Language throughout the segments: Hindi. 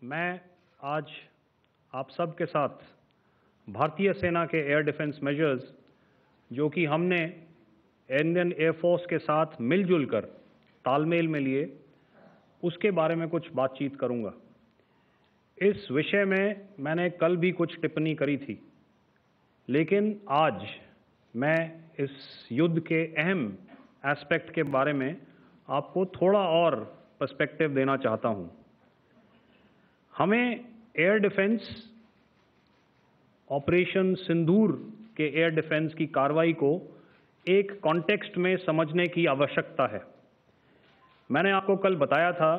मैं आज आप सब के साथ भारतीय सेना के एयर डिफेंस मेजर्स जो कि हमने इंडियन एयरफोर्स के साथ मिलजुल कर तालमेल में लिए, उसके बारे में कुछ बातचीत करूंगा। इस विषय में मैंने कल भी कुछ टिप्पणी करी थी, लेकिन आज मैं इस युद्ध के अहम एस्पेक्ट के बारे में आपको थोड़ा और पर्सपेक्टिव देना चाहता हूं। हमें एयर डिफेंस ऑपरेशन सिंदूर के एयर डिफेंस की कार्रवाई को एक कॉन्टेक्स्ट में समझने की आवश्यकता है। मैंने आपको कल बताया था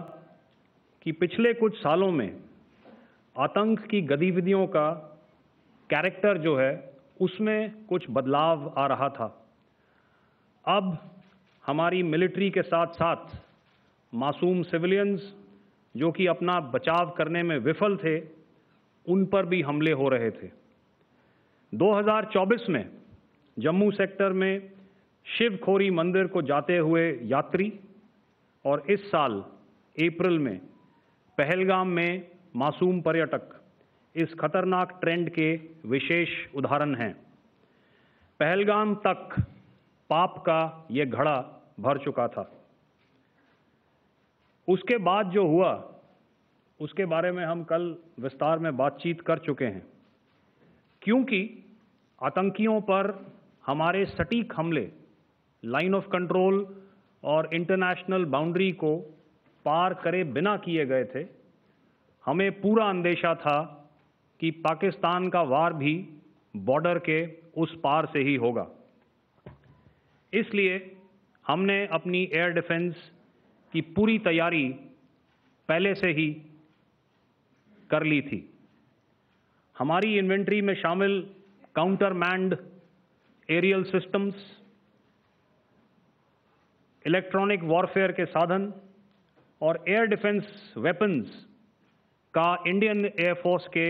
कि पिछले कुछ सालों में आतंक की गतिविधियों का कैरेक्टर जो है उसमें कुछ बदलाव आ रहा था। अब हमारी मिलिट्री के साथ साथ मासूम सिविलियंस जो कि अपना बचाव करने में विफल थे, उन पर भी हमले हो रहे थे। 2024 में जम्मू सेक्टर में शिवखोरी मंदिर को जाते हुए यात्री और इस साल अप्रैल में पहलगाम में मासूम पर्यटक इस खतरनाक ट्रेंड के विशेष उदाहरण हैं। पहलगाम तक पाप का ये घड़ा भर चुका था। उसके बाद जो हुआ उसके बारे में हम कल विस्तार में बातचीत कर चुके हैं, क्योंकि आतंकियों पर हमारे सटीक हमले लाइन ऑफ कंट्रोल और इंटरनेशनल बाउंड्री को पार करे बिना किए गए थे। हमें पूरा अंदेशा था कि पाकिस्तान का वार भी बॉर्डर के उस पार से ही होगा। इसलिए हमने अपनी एयर डिफेंस की पूरी तैयारी पहले से ही कर ली थी। हमारी इन्वेंट्री में शामिल counter manned aerial systems, electronic warfare के साधन और एयर डिफेंस वेपन्स का इंडियन एयरफोर्स के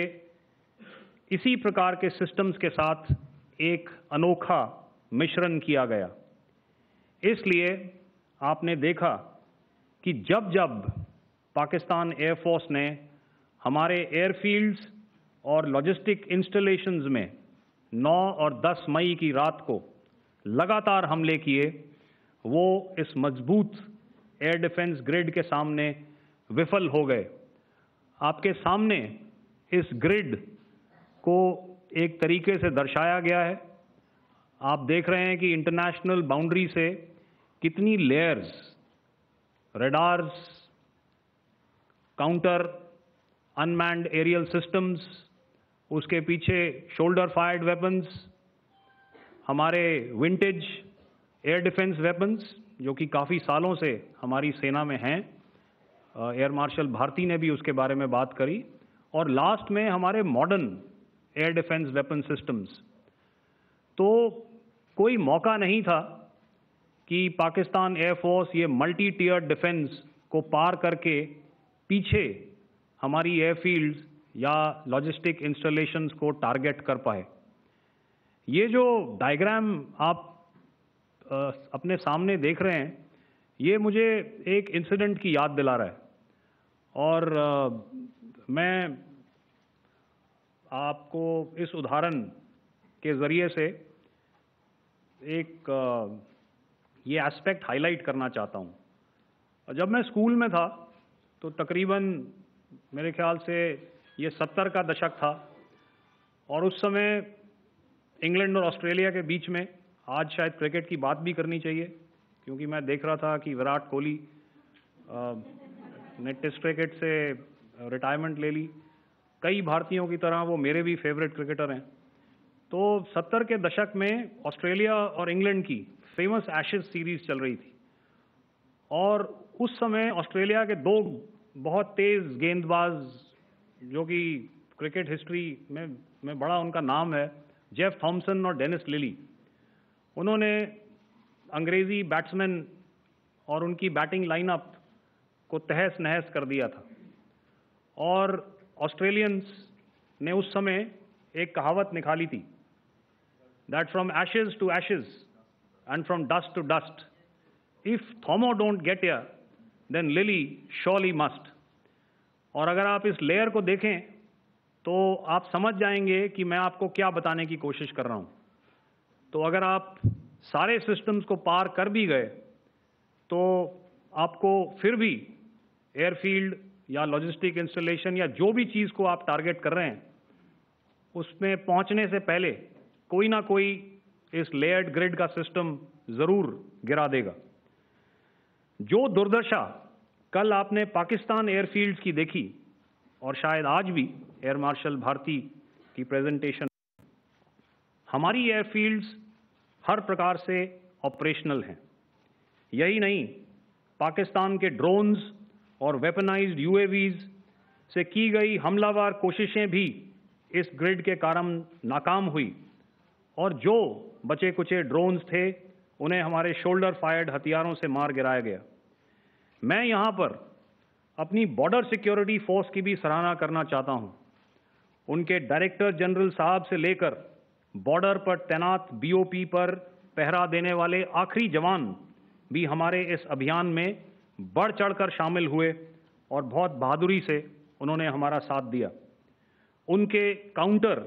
इसी प्रकार के सिस्टम्स के साथ एक अनोखा मिश्रण किया गया। इसलिए आपने देखा कि जब जब पाकिस्तान एयरफोर्स ने हमारे एयरफील्ड्स और लॉजिस्टिक इंस्टॉलेशंस में 9 और 10 मई की रात को लगातार हमले किए, वो इस मजबूत एयर डिफेंस ग्रिड के सामने विफल हो गए। आपके सामने इस ग्रिड को एक तरीके से दर्शाया गया है। आप देख रहे हैं कि इंटरनेशनल बाउंड्री से कितनी layers, radars, counter unmanned aerial systems, उसके पीछे शोल्डर फायर्ड वेपन्स, हमारे विंटेज एयर डिफेंस वेपन्स जो कि काफ़ी सालों से हमारी सेना में हैं। एयर मार्शल भारती ने भी उसके बारे में बात करी। और लास्ट में हमारे modern air defence weapon systems. तो कोई मौका नहीं था कि पाकिस्तान एयरफोर्स ये मल्टी टियर डिफेंस को पार करके पीछे हमारी एयरफील्ड्स या लॉजिस्टिक इंस्टॉलेशंस को टारगेट कर पाए। ये जो डायग्राम आप अपने सामने देख रहे हैं, ये मुझे एक इंसिडेंट की याद दिला रहा है। और मैं आपको इस उदाहरण के ज़रिए से एक ये एस्पेक्ट हाईलाइट करना चाहता हूँ। जब मैं स्कूल में था तो तकरीबन मेरे ख्याल से ये 70 का दशक था, और उस समय इंग्लैंड और ऑस्ट्रेलिया के बीच में, आज शायद क्रिकेट की बात भी करनी चाहिए क्योंकि मैं देख रहा था कि विराट कोहली ने टेस्ट क्रिकेट से रिटायरमेंट ले ली। कई भारतीयों की तरह वो मेरे भी फेवरेट क्रिकेटर हैं। तो 70 के दशक में ऑस्ट्रेलिया और इंग्लैंड की फेमस एशेज सीरीज चल रही थी, और उस समय ऑस्ट्रेलिया के दो बहुत तेज गेंदबाज जो कि क्रिकेट हिस्ट्री में बड़ा उनका नाम है, जेफ थॉमसन और डेनिस लिली, उन्होंने अंग्रेजी बैट्समैन और उनकी बैटिंग लाइनअप को तहस नहस कर दिया था। और ऑस्ट्रेलियंस ने उस समय एक कहावत निकाली थी, that from ashes to ashes and from dust to dust, if Thommo don't get here then Lillee surely must. और अगर आप इस लेयर को देखें तो आप समझ जाएंगे कि मैं आपको क्या बताने की कोशिश कर रहा हूं। तो अगर आप सारे सिस्टम्स को पार कर भी गए तो आपको फिर भी एयरफील्ड या लॉजिस्टिक इंस्टॉलेशन या जो भी चीज़ को आप टारगेट कर रहे हैं उसमें पहुंचने से पहले कोई ना कोई इस लेयर्ड ग्रिड का सिस्टम ज़रूर गिरा देगा। जो दुर्दशा कल आपने पाकिस्तान एयरफील्ड्स की देखी और शायद आज भी एयर मार्शल भारती की प्रेजेंटेशन, हमारी एयरफील्ड्स हर प्रकार से ऑपरेशनल हैं। यही नहीं, पाकिस्तान के ड्रोन्स और वेपनाइज्ड यूएवीज से की गई हमलावर कोशिशें भी इस ग्रिड के कारण नाकाम हुई और जो बचे कुचे ड्रोन्स थे उन्हें हमारे शोल्डर फायर्ड हथियारों से मार गिराया गया। मैं यहाँ पर अपनी बॉर्डर सिक्योरिटी फोर्स की भी सराहना करना चाहता हूँ। उनके डायरेक्टर जनरल साहब से लेकर बॉर्डर पर तैनात बीओपी पर पहरा देने वाले आखिरी जवान भी हमारे इस अभियान में बढ़ चढ़कर शामिल हुए और बहुत बहादुरी से उन्होंने हमारा साथ दिया। उनके काउंटर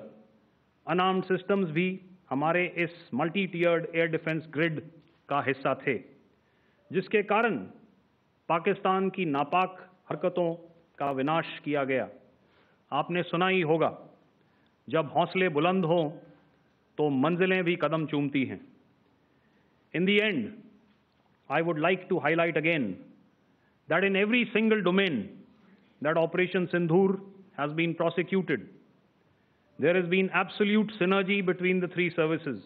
अनार्म्ड सिस्टम्स भी हमारे इस मल्टी टियर्ड एयर डिफेंस ग्रिड का हिस्सा थे, जिसके कारण पाकिस्तान की नापाक हरकतों का विनाश किया गया। आपने सुना ही होगा, जब हौसले बुलंद हों तो मंजिलें भी कदम चूमती हैं। In the end, I would like to highlight again that in every single domain that Operation Sindoor has been prosecuted, there has been absolute synergy between the three services.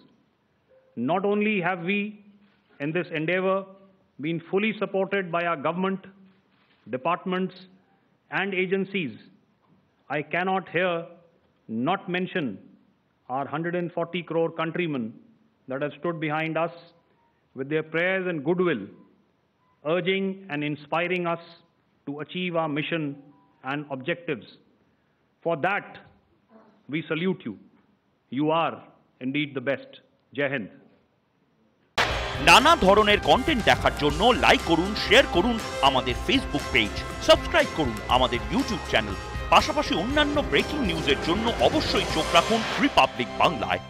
Not only have we, in this endeavor, been fully supported by our government, departments, and agencies, I cannot here not mention our 140 crore countrymen that have stood behind us with their prayers and goodwill, urging and inspiring us to achieve our mission and objectives. For that, we salute you. You are indeed the best. Jai Hind. নানা ধরনের কন্টেন্ট দেখার জন্য লাইক করুন, শেয়ার করুন আমাদের ফেসবুক পেজ, সাবস্ক্রাইব করুন আমাদের ইউটিউব চ্যানেল। পাশাপাশি অন্যান্য ব্রেকিং নিউজের জন্য অবশ্যই চোখ রাখুন রিপাবলিক বাংলায়।